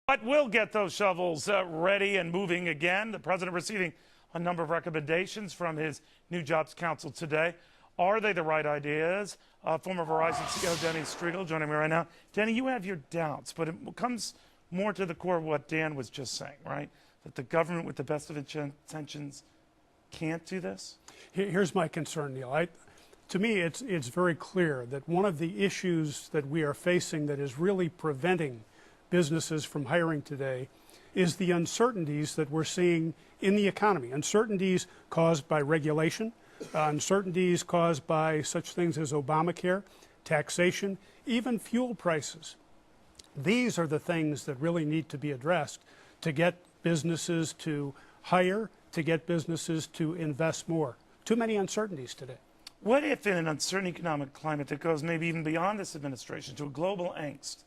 But we'll get those shovels ready and moving again. The president receiving a number of recommendations from his new Jobs Council today. Are they the right ideas? Former Verizon CEO Denny Striegel joining me right now. Denny, you have your doubts, but it comes more to the core of what Dan was just saying, right? That the government, with the best of intentions, can't do this? Here's my concern, Neil. To me, it's very clear that one of the issues that we are facing that is really preventing businesses from hiring today is the uncertainties that we're seeing in the economy. Uncertainties caused by regulation, uncertainties caused by such things as Obamacare, taxation, even fuel prices. These are the things that really need to be addressed to get businesses to hire, to get businesses to invest more. Too many uncertainties today. What if in an uncertain economic climate that goes maybe even beyond this administration to a global angst,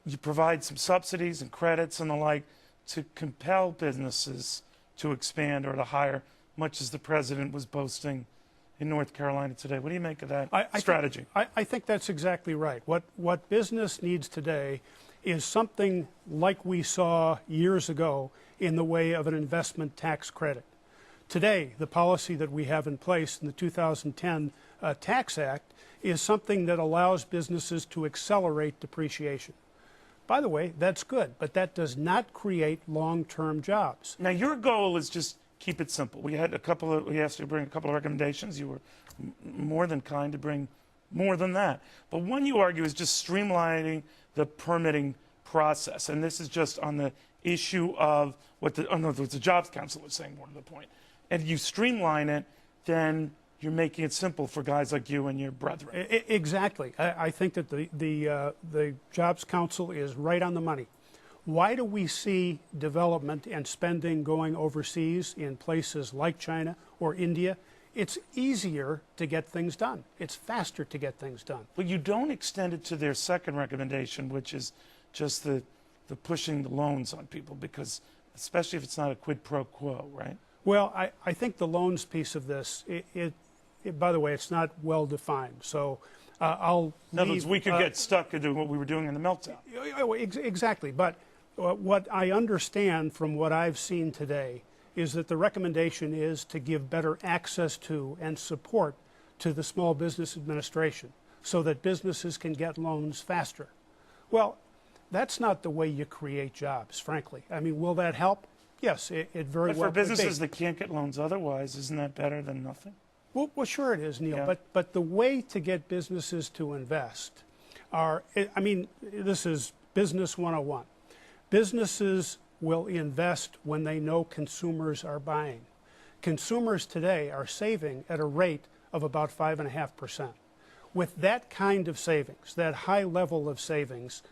you provide some subsidies and credits and the like to compel businesses to expand or to hire, much as the president was boasting in North Carolina today? What do you make of that strategy? I think that's exactly right. What business needs today is something like we saw years ago in the way of an investment tax credit. Today, the policy that we have in place in the 2010 Tax Act is something that allows businesses to accelerate depreciation. By the way, that's good, but that does not create long-term jobs. Now, your goal is just keep it simple. We asked you to bring a couple of recommendations. You were more than kind to bring more than that. But one you argue is just streamlining the permitting process. And this is just on the issue of what the Jobs Council was saying, more to the point. And you streamline it, then you're making it simple for guys like you and your brethren. Exactly. I think that the Jobs Council is right on the money. Why do we see development and spending going overseas in places like China or India? It's easier to get things done. It's faster to get things done. But you don't extend it to their second recommendation, which is just the pushing the loans on people, because especially if it's not a quid pro quo, right? Well, I think the loans piece of this, by the way, it's not well defined. So I'll in other words, we could get stuck into what we were doing in the meltdown. Exactly. But what I understand from what I've seen today is that the recommendation is to give better access to and support to the Small Business Administration so that businesses can get loans faster. Well, that's not the way you create jobs, frankly. I mean, will that help? Yes, it very well could be. But for businesses that can't get loans otherwise, isn't that better than nothing? Well, sure it is, Neil. Yeah. But the way to get businesses to invest I mean, this is Business 101. Businesses will invest when they know consumers are buying. Consumers today are saving at a rate of about 5.5%. With that kind of savings, that high level of savings,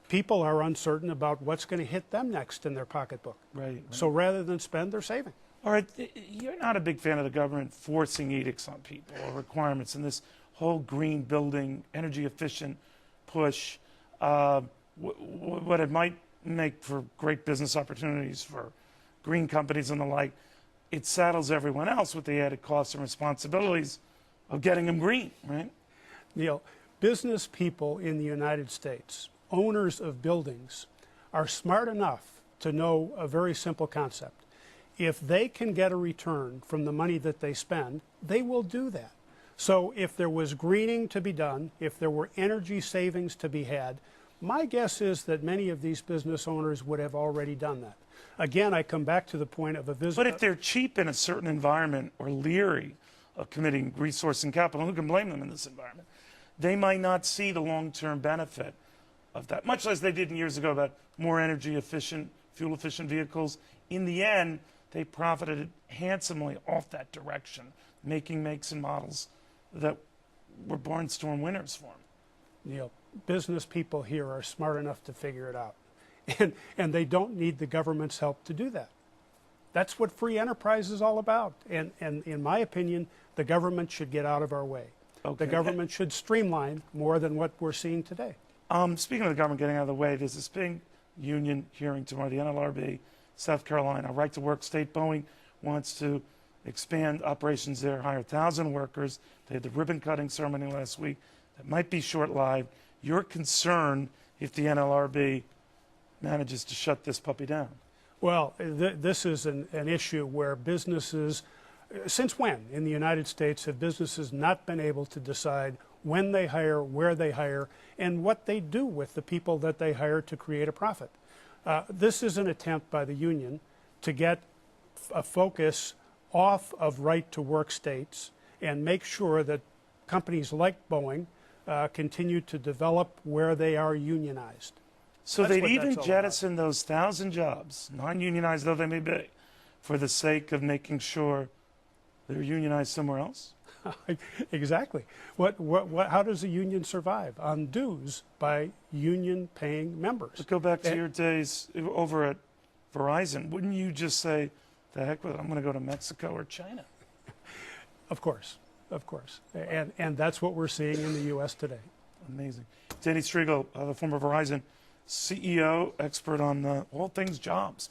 people are uncertain about what's going to hit them next in their pocketbook. Right. So rather than spend, they're saving. All right, you're not a big fan of the government forcing edicts on people or requirements in this whole green building, energy efficient push. What it might make for great business opportunities for green companies and the like, it saddles everyone else with the added costs and responsibilities of getting them green, right? Neil, business people in the United States, owners of buildings, are smart enough to know a very simple concept. If they can get a return from the money that they spend, they will do that. So if there was greening to be done, if there were energy savings to be had, my guess is that many of these business owners would have already done that. Again, I come back to the point of a visit. But if they're cheap in a certain environment or leery of committing resource and capital, who can blame them in this environment? They might not see the long-term benefit of that, much as they did years ago about more energy efficient, fuel efficient vehicles. In the end, they profited handsomely off that direction, making makes and models that were barnstorm winners for them. Neil, business people here are smart enough to figure it out. And they don't need the government's help to do that. That's what free enterprise is all about. And in my opinion, the government should get out of our way. Okay. The government should streamline more than what we're seeing today. Speaking of the government getting out of the way, there's this big union hearing tomorrow, the NLRB, South Carolina, right to work state. Boeing wants to expand operations there, hire 1,000 workers. They had the ribbon cutting ceremony last week. That might be short-lived. You're concerned if the NLRB manages to shut this puppy down? Well, this is an issue where businesses, since when in the United States have businesses not been able to decide when they hire, where they hire, and what they do with the people that they hire to create a profit? This is an attempt by the union to get a focus off of right-to-work states and make sure that companies like Boeing continue to develop where they are unionized. So That's they'd what even that's all jettison those 1,000 jobs, non-unionized though they may be, for the sake of making sure they're unionized somewhere else? Exactly. How does a union survive? On dues by union-paying members. But go back to your days over at Verizon. Wouldn't you just say, the heck with it, I'm going to go to Mexico or China? Of course, of course. And that's what we're seeing in the U.S. today. Amazing. Danny Striegel, the former Verizon CEO, expert on all things jobs.